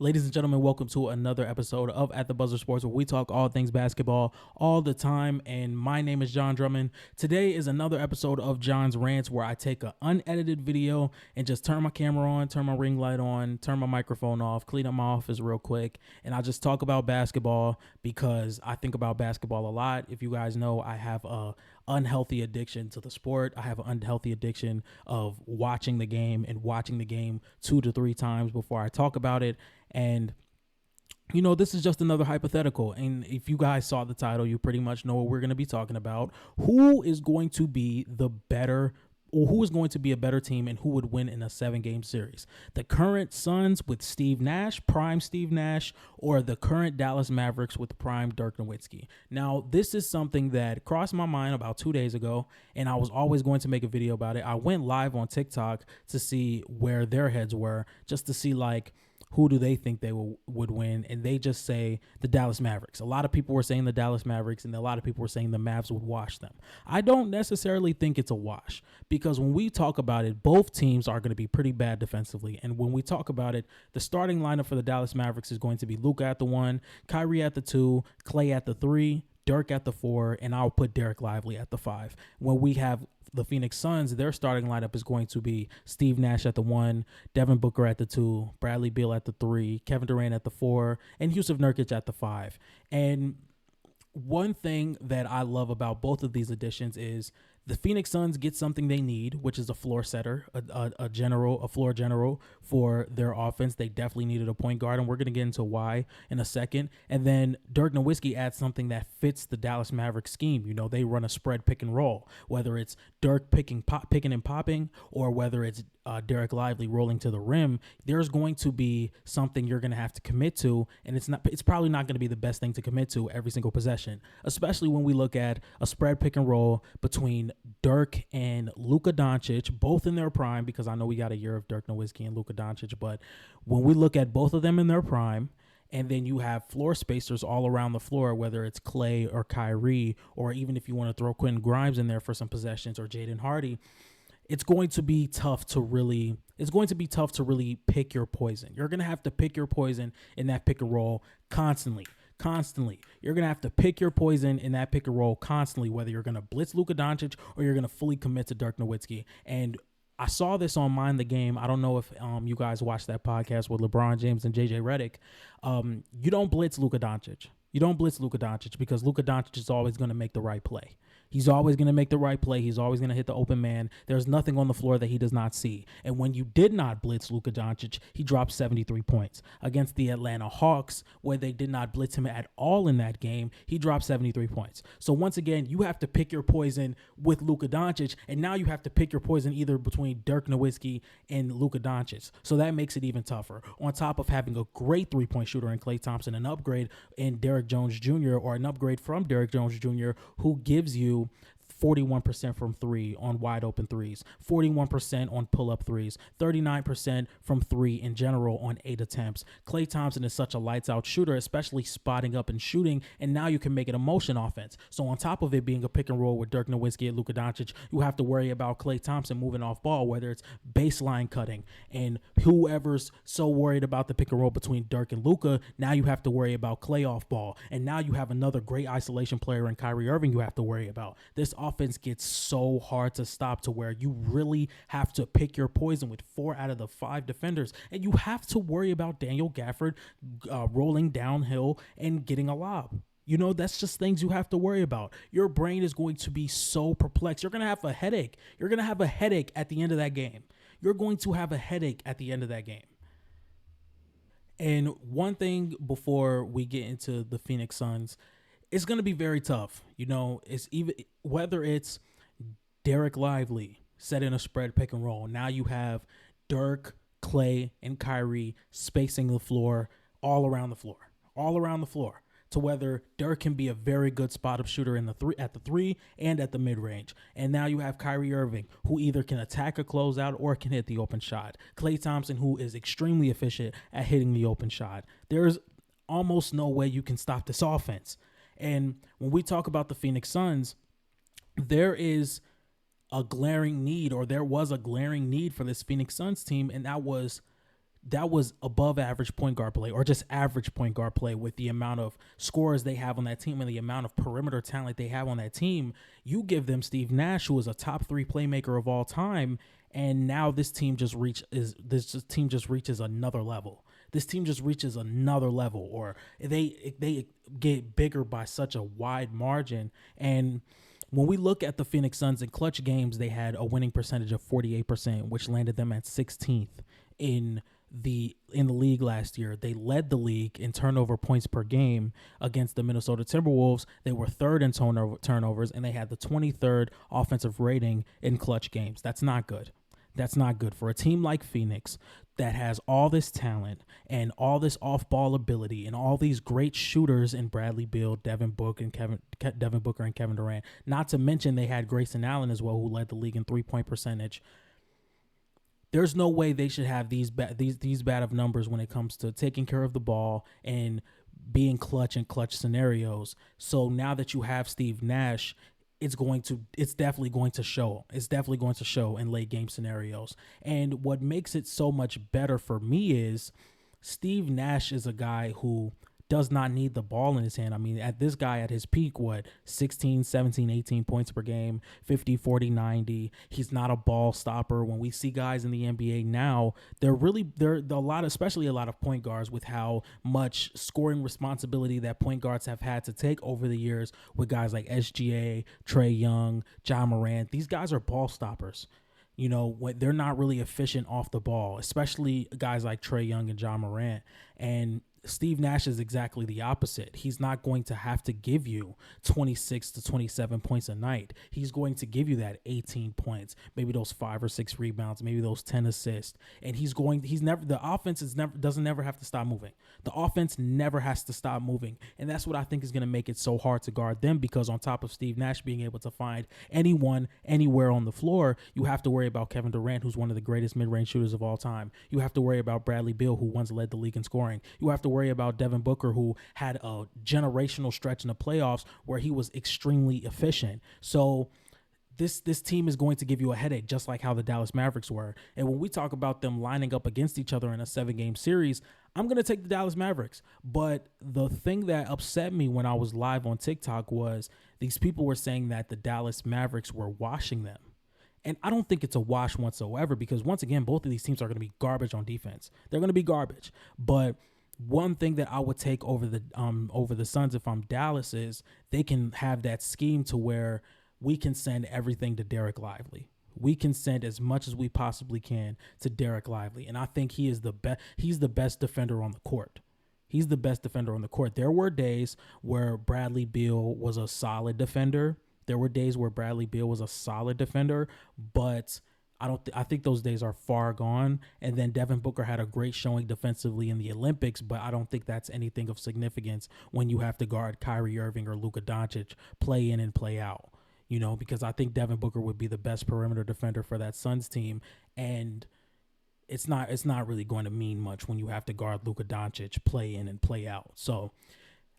Ladies and gentlemen, welcome to another episode of At the Buzzer Sports, where we talk all things basketball all the time. And my name is John Drummond. Today is another episode of John's Rants, where I take an unedited video and just turn my camera on, turn my ring light on, turn my microphone off, clean up my office real quick, and I just talk about basketball because I think about basketball a lot. If you guys know, I have a unhealthy addiction to the sport. I have an unhealthy addiction of watching the game and watching the game 2 to 3 times before I talk about it. And, you know, this is just another hypothetical. And if you guys saw the title, you pretty much know what we're going to be talking about. Who is going to be the better, or who is going to be a better team, and who would win in a 7-game series? The current Suns with Steve Nash, prime Steve Nash, or the current Dallas Mavericks with prime Dirk Nowitzki? Now, this is something that crossed my mind about 2 days ago, and I was always going to make a video about it. I went live on TikTok to see where their heads were, just to see, like, who do they think they would win? And they just say the Dallas Mavericks. A lot of people were saying the Dallas Mavericks, and a lot of people were saying the Mavs would wash them. I don't necessarily think it's a wash, because when we talk about it, both teams are going to be pretty bad defensively. And when we talk about it, the starting lineup for the Dallas Mavericks is going to be Luka at the 1, Kyrie at the 2, Klay at the 3, Dirk at the 4, and I'll put Derek Lively at the 5. When we have the Phoenix Suns, their starting lineup is going to be Steve Nash at the 1, Devin Booker at the 2, Bradley Beal at the 3, Kevin Durant at the 4, and Jusuf Nurkic at the 5. And one thing that I love about both of these additions is the Phoenix Suns get something they need, which is a floor setter, a floor general for their offense. They definitely needed a point guard, and we're going to get into why in a second. And then Dirk Nowitzki adds something that fits the Dallas Mavericks scheme. You know, they run a spread pick and roll, whether it's Dirk picking and popping, or whether it's Derek Lively rolling to the rim. There's going to be something you're going to have to commit to, and it's probably not going to be the best thing to commit to every single possession, especially when we look at a spread pick and roll between Dirk and Luka Doncic, both in their prime, because I know we got a year of Dirk Nowitzki and Luka Doncic, but when we look at both of them in their prime, and then you have floor spacers all around the floor, whether it's Klay or Kyrie, or even if you want to throw Quentin Grimes in there for some possessions, or Jaden Hardy, it's going to be tough to really pick your poison. You're going to have to pick your poison in that pick and roll constantly. You're going to have to pick your poison in that pick and roll constantly, whether you're going to blitz Luka Doncic or you're going to fully commit to Dirk Nowitzki. And I saw this on Mind the Game. I don't know if you guys watched that podcast with LeBron James and JJ Redick. You don't blitz Luka Doncic. You don't blitz Luka Doncic, because Luka Doncic is always going to make the right play. He's always going to make the right play. He's always going to hit the open man. There's nothing on the floor that he does not see. And when you did not blitz Luka Doncic, he dropped 73 points. Against the Atlanta Hawks, where they did not blitz him at all in that game, he dropped 73 points. So once again, you have to pick your poison with Luka Doncic, and now you have to pick your poison either between Dirk Nowitzki and Luka Doncic. So that makes it even tougher. On top of having a great three-point shooter in Klay Thompson, an upgrade in Derek Jones Jr., or an upgrade from Derek Jones Jr., who gives you 41% from 3 on wide open threes, 41% on pull-up threes, 39% from 3 in general on 8 attempts. Klay Thompson is such a lights-out shooter, especially spotting up and shooting, and now you can make it a motion offense. So on top of it being a pick and roll with Dirk Nowitzki and Luka Doncic, you have to worry about Klay Thompson moving off ball, whether it's baseline cutting, and whoever's so worried about the pick and roll between Dirk and Luka, now you have to worry about Klay off ball, and now you have another great isolation player in Kyrie Irving you have to worry about. This offense gets so hard to stop, to where you really have to pick your poison with 4 out of the 5 defenders, and you have to worry about Daniel Gafford rolling downhill and getting a lob. You know, that's just things you have to worry about. Your brain is going to be so perplexed. You're going to have a headache. You're going to have a headache at the end of that game. You're going to have a headache at the end of that game. And one thing before we get into the Phoenix Suns, it's going to be very tough. You know, it's even whether it's Derek Lively setting a spread pick and roll. Now you have Dirk, Klay, and Kyrie spacing the floor all around the floor, to whether Dirk can be a very good spot-up shooter at the 3 and at the mid-range. And now you have Kyrie Irving, who either can attack a closeout or can hit the open shot. Klay Thompson, who is extremely efficient at hitting the open shot. There's almost no way you can stop this offense. And when we talk about the Phoenix Suns, there was a glaring need for this Phoenix Suns team, and that was that was above average point guard play, or just average point guard play, with the amount of scorers they have on that team and the amount of perimeter talent they have on that team. You give them Steve Nash, who is a top 3 playmaker of all time, and now this team just reaches another level. This team just reaches another level, or they get bigger by such a wide margin. And when we look at the Phoenix Suns in clutch games, they had a winning percentage of 48%, which landed them at 16th in the league last year. They led the league in turnover points per game against the Minnesota Timberwolves. They were third in turnovers, and they had the 23rd offensive rating in clutch games. That's not good. That's not good for a team like Phoenix that has all this talent and all this off-ball ability and all these great shooters in Bradley Beal, Devin Booker, and Kevin Durant. Not to mention they had Grayson Allen as well, who led the league in three-point percentage. There's no way they should have these bad of numbers when it comes to taking care of the ball and being clutch in clutch scenarios. So now that you have Steve Nash, it's definitely going to show. It's definitely going to show in late game scenarios. And what makes it so much better for me is Steve Nash is a guy who does not need the ball in his hand. I mean, at his peak, 16, 17, 18 points per game, 50, 40, 90. He's not a ball stopper. When we see guys in the NBA now, they're especially a lot of point guards, with how much scoring responsibility that point guards have had to take over the years with guys like SGA, Trae Young, Ja Morant. These guys are ball stoppers. They're not really efficient off the ball, especially guys like Trae Young and Ja Morant. And Steve Nash is exactly the opposite. He's not going to have to give you 26 to 27 points a night. He's going to give you that 18 points, maybe those 5 or 6 rebounds, maybe those 10 assists. And the offense doesn't never have to stop moving. The offense never has to stop moving. And that's what I think is going to make it so hard to guard them, because on top of Steve Nash being able to find anyone, anywhere on the floor, you have to worry about Kevin Durant, who's one of the greatest mid-range shooters of all time. You have to worry about Bradley Beal, who once led the league in scoring. You have to worry about Devin Booker, who had a generational stretch in the playoffs where he was extremely efficient. So this team is going to give you a headache, just like how the Dallas Mavericks were. And when we talk about them lining up against each other in a 7-game series, I'm going to take the Dallas Mavericks. But the thing that upset me when I was live on TikTok was these people were saying that the Dallas Mavericks were washing them. And I don't think it's a wash whatsoever, because once again, both of these teams are going to be garbage on defense. They're going to be garbage. But one thing that I would take over the Suns if I'm Dallas is they can have that scheme to where we can send everything to Derek Lively. We can send as much as we possibly can to Derek Lively. And I think he's the best defender on the court. He's the best defender on the court. There were days where Bradley Beal was a solid defender. But I think those days are far gone. And then Devin Booker had a great showing defensively in the Olympics, but I don't think that's anything of significance when you have to guard Kyrie Irving or Luka Doncic play in and play out, because I think Devin Booker would be the best perimeter defender for that Suns team. And it's not really going to mean much when you have to guard Luka Doncic play in and play out. So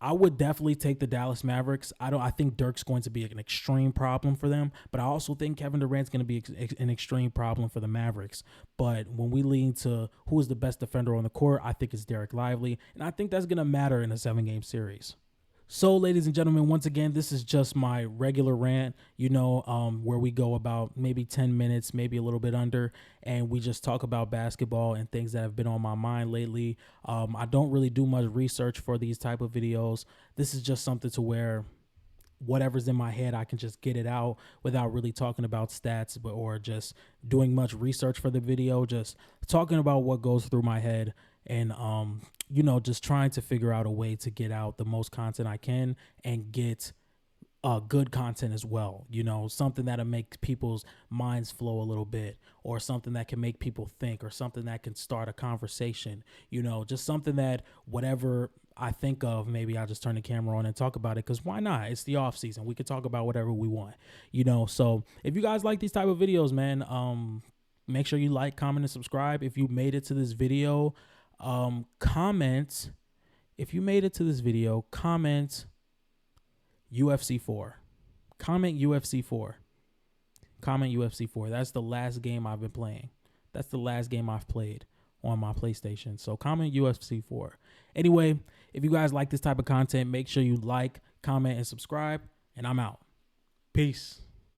I would definitely take the Dallas Mavericks. I think Dirk's going to be an extreme problem for them, but I also think Kevin Durant's going to be an extreme problem for the Mavericks. But when we lean to who is the best defender on the court, I think it's Derek Lively, and I think that's going to matter in a 7-game series. So, ladies and gentlemen, once again, this is just my regular rant, where we go about maybe 10 minutes, maybe a little bit under, and we just talk about basketball and things that have been on my mind lately. I don't really do much research for these type of videos. This is just something to where whatever's in my head, I can just get it out without really talking about stats or just doing much research for the video, just talking about what goes through my head. And, just trying to figure out a way to get out the most content I can and get good content as well. Something that'll make people's minds flow a little bit, or something that can make people think, or something that can start a conversation, just something that whatever I think of, maybe I'll just turn the camera on and talk about it, because why not? It's the off season. We could talk about whatever we want, So if you guys like these type of videos, man, make sure you like, comment, and subscribe. If you made it to this video, comment. If you made it to this video, comment UFC 4. Comment UFC 4. Comment UFC 4. That's the last game I've been playing. That's the last game I've played on my PlayStation. So comment UFC 4. Anyway, if you guys like this type of content, make sure you like, comment, and subscribe. And I'm out. Peace.